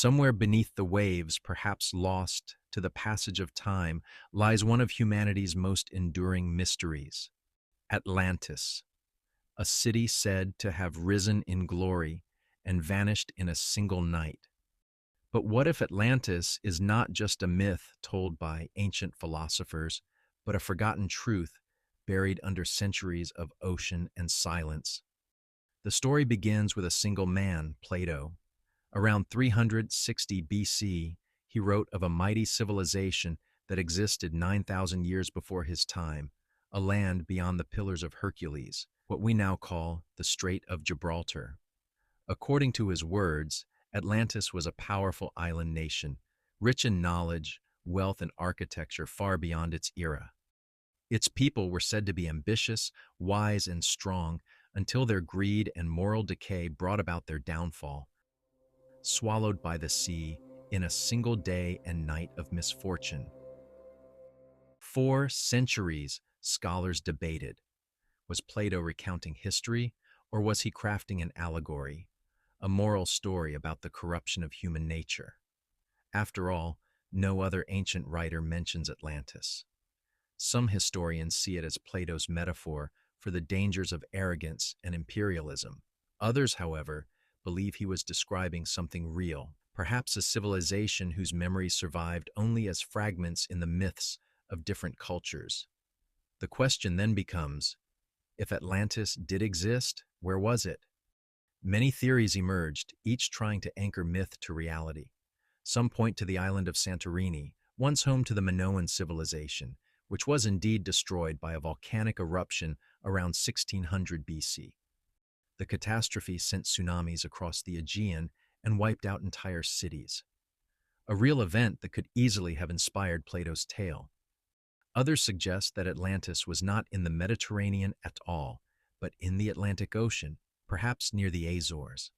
Somewhere beneath the waves, perhaps lost to the passage of time, lies one of humanity's most enduring mysteries, Atlantis, a city said to have risen in glory and vanished in a single night. But what if Atlantis is not just a myth told by ancient philosophers, but a forgotten truth buried under centuries of ocean and silence? The story begins with a single man, Plato. Around 360 BC, he wrote of a mighty civilization that existed 9,000 years before his time, a land beyond the Pillars of Hercules, what we now call the Strait of Gibraltar. According to his words, Atlantis was a powerful island nation, rich in knowledge, wealth, and architecture far beyond its era. Its people were said to be ambitious, wise, and strong until their greed and moral decay brought about their downfall, swallowed by the sea in a single day and night of misfortune. For centuries, scholars debated. Was Plato recounting history, or was he crafting an allegory, a moral story about the corruption of human nature? After all, no other ancient writer mentions Atlantis. Some historians see it as Plato's metaphor for the dangers of arrogance and imperialism. Others, however, believe he was describing something real, perhaps a civilization whose memories survived only as fragments in the myths of different cultures. The question then becomes, if Atlantis did exist, where was it? Many theories emerged, each trying to anchor myth to reality. Some point to the island of Santorini, once home to the Minoan civilization, which was indeed destroyed by a volcanic eruption around 1600 BC. The catastrophe sent tsunamis across the Aegean and wiped out entire cities, a real event that could easily have inspired Plato's tale. Others suggest that Atlantis was not in the Mediterranean at all, but in the Atlantic Ocean, perhaps near the Azores.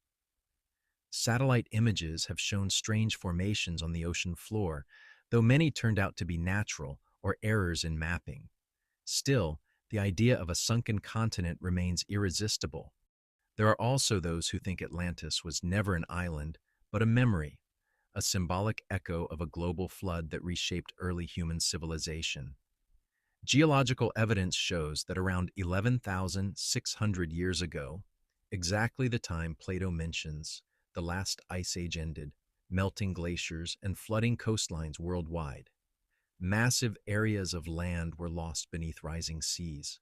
Satellite images have shown strange formations on the ocean floor, though many turned out to be natural or errors in mapping. Still, the idea of a sunken continent remains irresistible. There are also those who think Atlantis was never an island, but a memory, a symbolic echo of a global flood that reshaped early human civilization. Geological evidence shows that around 11,600 years ago, exactly the time Plato mentions, the last ice age ended, melting glaciers and flooding coastlines worldwide. Massive areas of land were lost beneath rising seas.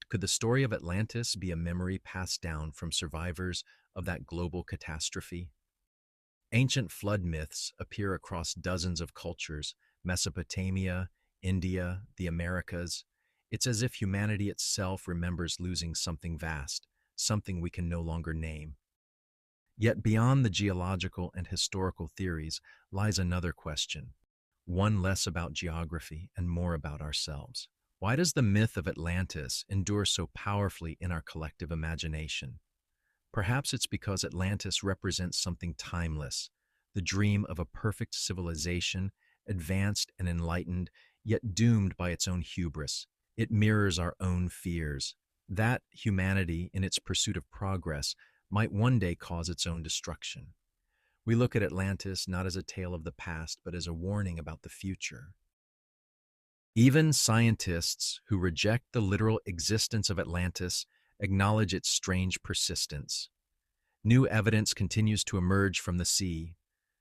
Could the story of Atlantis be a memory passed down from survivors of that global catastrophe? Ancient flood myths appear across dozens of cultures: Mesopotamia, India, the Americas. It's as if humanity itself remembers losing something vast, something we can no longer name. Yet beyond the geological and historical theories lies another question, one less about geography and more about ourselves. Why does the myth of Atlantis endure so powerfully in our collective imagination? Perhaps it's because Atlantis represents something timeless, the dream of a perfect civilization, advanced and enlightened, yet doomed by its own hubris. It mirrors our own fears, that humanity, in its pursuit of progress, might one day cause its own destruction. We look at Atlantis not as a tale of the past, but as a warning about the future. Even scientists who reject the literal existence of Atlantis acknowledge its strange persistence. New evidence continues to emerge from the sea.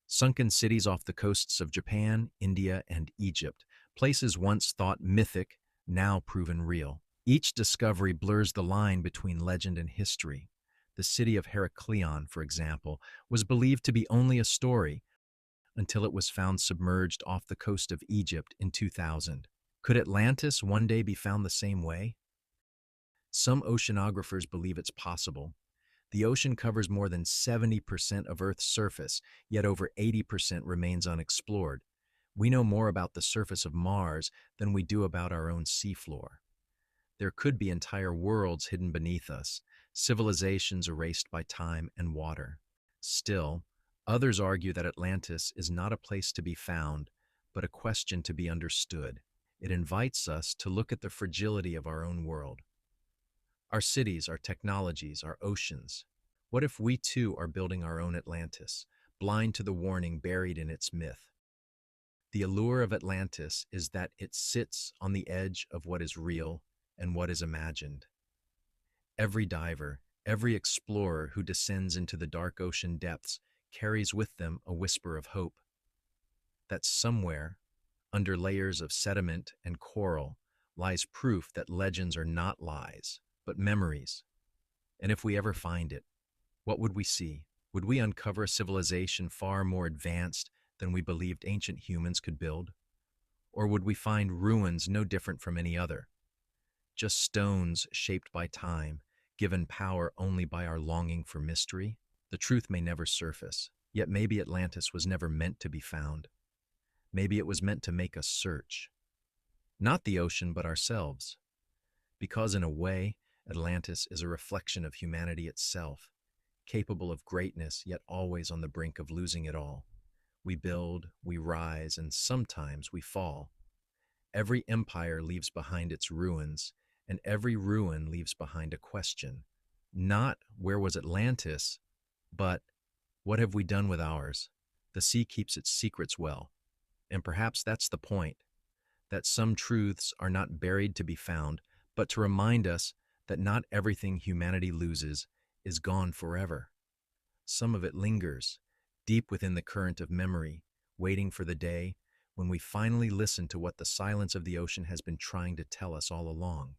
Sunken cities off the coasts of Japan, India, and Egypt, places once thought mythic, now proven real. Each discovery blurs the line between legend and history. The city of Heraklion, for example, was believed to be only a story until it was found submerged off the coast of Egypt in 2000. Could Atlantis one day be found the same way? Some oceanographers believe it's possible. The ocean covers more than 70% of Earth's surface, yet over 80% remains unexplored. We know more about the surface of Mars than we do about our own seafloor. There could be entire worlds hidden beneath us, civilizations erased by time and water. Still, others argue that Atlantis is not a place to be found, but a question to be understood. It invites us to look at the fragility of our own world. Our cities, our technologies, our oceans. What if we too are building our own Atlantis, blind to the warning buried in its myth. The allure of Atlantis is that it sits on the edge of what is real and what is imagined. Every diver, every explorer who descends into the dark ocean depths carries with them a whisper of hope that somewhere, under layers of sediment and coral, lies proof that legends are not lies, but memories. And if we ever find it, what would we see? Would we uncover a civilization far more advanced than we believed ancient humans could build? Or would we find ruins no different from any other? Just stones shaped by time, given power only by our longing for mystery? The truth may never surface, yet maybe Atlantis was never meant to be found. Maybe it was meant to make us search. Not the ocean, but ourselves. Because in a way, Atlantis is a reflection of humanity itself, capable of greatness, yet always on the brink of losing it all. We build, we rise, and sometimes we fall. Every empire leaves behind its ruins, and every ruin leaves behind a question. Not where was Atlantis, but what have we done with ours? The sea keeps its secrets well, and perhaps that's the point, that some truths are not buried to be found, but to remind us that not everything humanity loses is gone forever. Some of it lingers, deep within the current of memory, waiting for the day when we finally listen to what the silence of the ocean has been trying to tell us all along.